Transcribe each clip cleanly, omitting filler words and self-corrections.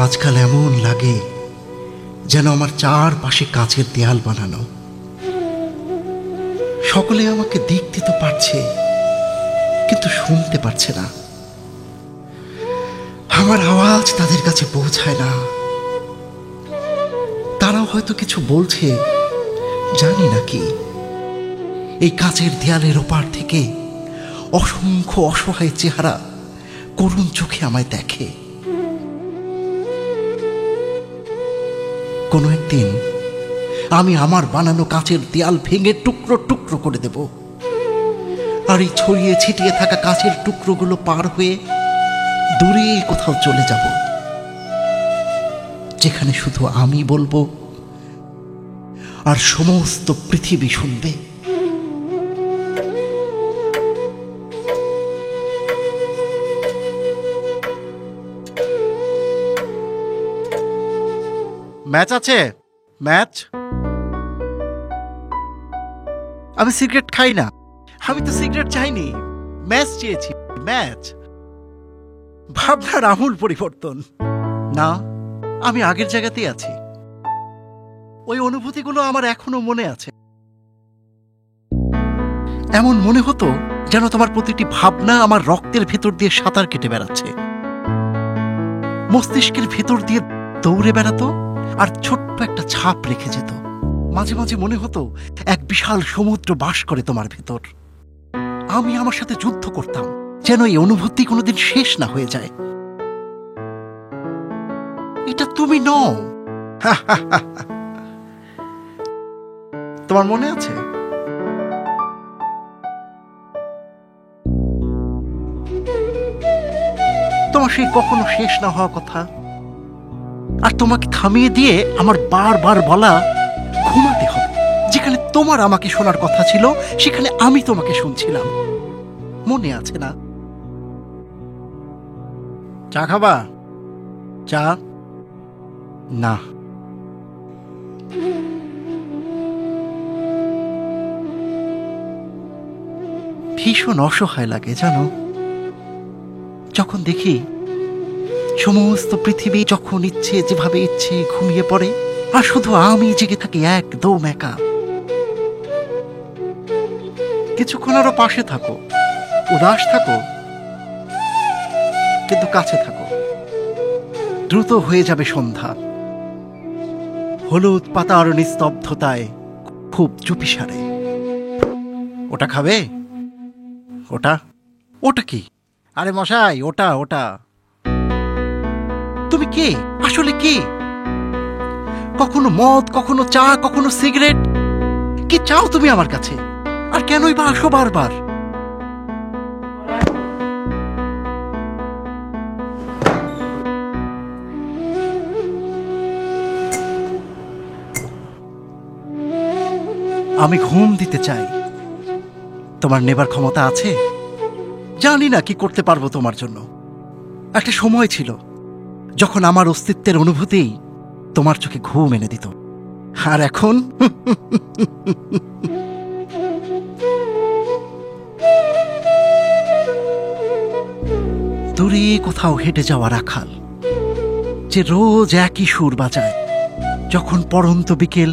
আজকাল এমন লাগে যেন আমার চারপাশে কাচের দেয়াল বানানো। সকলে আমাকে দেখতে তো পারছে, কিন্তু শুনতে পারছে না। আমার আওয়াজ তাদের কাছে পৌঁছায় না। তারাও হয়তো কিছু বলছে, জানি না কি। এই কাচের দেয়ালের ওপার থেকে অসংখ্য অসহায় চেহারা করুণ চোখে আমায় দেখে। কোনো একদিন আমি আমার বানানো কাচের দেয়াল ভেঙে টুকরো টুকরো করে দেব, আর এই ছড়িয়ে ছিটিয়ে থাকা কাচের টুকরোগুলো পার হয়ে দূরে কোথাও চলে যাব, যেখানে শুধু আমি বলবো আর সমস্ত পৃথিবী শুনবে। ম্যাচ আছে? ম্যাচ? আমি সিগারেট খাই না। আমি তো সিগারেট চাইনি, ম্যাচ চেয়েছি। ম্যাচ। ভাবনার আমূল পরিবর্তন। না, আমি আগের জায়গাতেই আছি। ওই অনুভূতিগুলো আমার এখনো মনে আছে। এমন মনে হতো যেন তোমার প্রতিটি ভাবনা আমার রক্তের ভেতর দিয়ে সাঁতার কেটে বেড়াচ্ছে, মস্তিষ্কের ভেতর দিয়ে দৌড়ে বেড়াতো আর ছোট্ট একটা ছাপ রেখে যেত। মাঝে মাঝে মনে হতো এক বিশাল সমুদ্র বাস করে তোমার ভেতর। আমি আমার সাথে যুদ্ধ করতাম, যেন এই অনুভূতি কোনোদিন শেষ না হয়ে যায়। এটা তুমি নও। তোমার মনে আছে? তোমার সেই কখনো শেষ না হওয়া কথা, আর তোমাকে থামিয়ে দিয়ে আমার বারবার বলা ঘুমাতে হবে। যেখানে তোমার আমাকে শোনার কথা ছিল, সেখানে আমি তোমাকে শুনছিলাম। মনে আছে না? চা খাবা? চা? না। ভীষণ অসহায় লাগে জানো, যখন দেখি সমস্ত পৃথিবী যখন ইচ্ছে যেভাবে ইচ্ছে ঘুমিয়ে পড়ে, আর শুধু আমি জেগে থাকি একদম একা। কিছুক্ষণ আরো পাশে থাকো, উদাস থাকো, কিন্তু কাছে থাকো। দ্রুত হয়ে যাবে সন্ধ্যা। হলুদ পাতার নিস্তব্ধতায় খুব চুপিসারে। ওটা খাবে? ওটা? ওটা কি? আরে মশাই, ওটা ওটা। তুমি কে আসলে? কে? কখনো মদ, কখনো চা, কখনো সিগারেট। কি চাও তুমি আমার কাছে? আর কেনই বা আসো বারবার? আমি ঘুম দিতে চাই। তোমার নেবার ক্ষমতা আছে? জানি না কি করতে পারবো তোমার জন্য। একটা সময় ছিল যখন আমার অস্তিত্বের অনুভূতি তোমার চোখে ঘুম এনে দিত, আর এখন দূরে কোথাও হেঁটে যাওয়া রাখাল যে রোজ একই সুর বাজায়, যখন পড়ন্ত বিকেল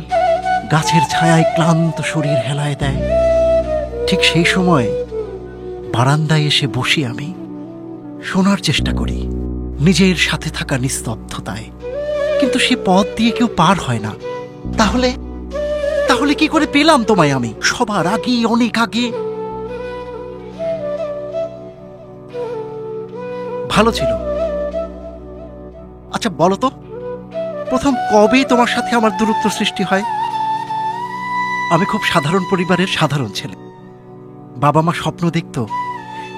গাছের ছায়ায় ক্লান্ত শরীর হেলায় দেয়, ঠিক সেই সময় বারান্দায় এসে বসি আমি, শোনার চেষ্টা করি নিজের সাথে থাকা নিস্তব্ধতায়। কিন্তু সে পথ দিয়ে কেউ পার হয় না। তাহলে তাহলে কি করে পেলাম তোমায় আমি সবার আগে, অনেক আগে? ভালো ছিল। আচ্ছা বলো তো, প্রথম কবে তোমার সাথে আমার দূরত্ব সৃষ্টি হয়? আমি খুব সাধারণ পরিবারের সাধারণ ছেলে। বাবা মা স্বপ্ন দেখত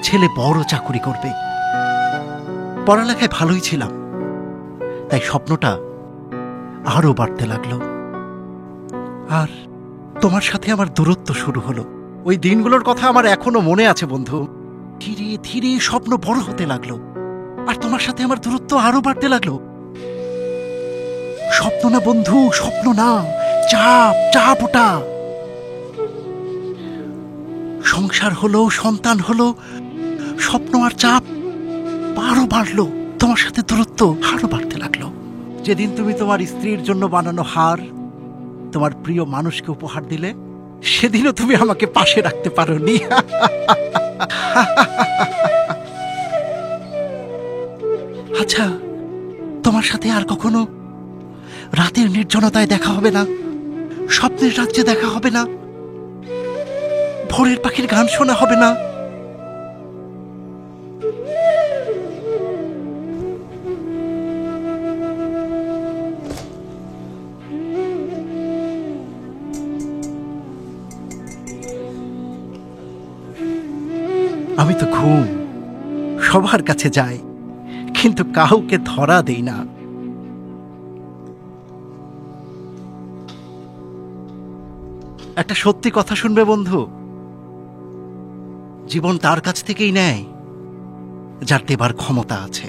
ছেলে বড় চাকুরি করবে। পড়ালেখায় ভালোই ছিলাম, তাই স্বপ্নটা আরো বাড়তে লাগলো। আর তোমার সাথে আমার দূরত্ব শুরু হলো। ওই দিনগুলোর কথা আমার এখনো মনে আছে বন্ধু। ধীরে ধীরে স্বপ্ন বড় হতে লাগলো, আর তোমার সাথে আমার দূরত্ব আরো বাড়তে লাগলো। স্বপ্ন না বন্ধু, স্বপ্ন না, চাপ, চাপ ওটা। সংসার হলো, সন্তান হলো, স্বপ্ন আর চাপ আরো বাড়লো। তোমার সাথে দূরত্ব আরো বাড়তে লাগলো। যেদিন তুমি তোমার স্ত্রীর জন্য বানানো হার তোমার প্রিয় মানুষকে উপহার দিলে, সেদিনও তুমি আমাকে পাশে রাখতে পারোনি। আচ্ছা, তোমার সাথে আর কখনো রাতের নির্জনতায় দেখা হবে না? স্বপ্নের রাজ্যে দেখা হবে না? ভোরের পাখির গান শোনা হবে না? আমি তো ঘুম সবার কাছে যাই, কিন্তু কাউকে ধরা দেই না। একটা সত্যি কথা শুনবে বন্ধু, জীবন তার কাছ থেকেই নেয় যার দেবার ক্ষমতা আছে।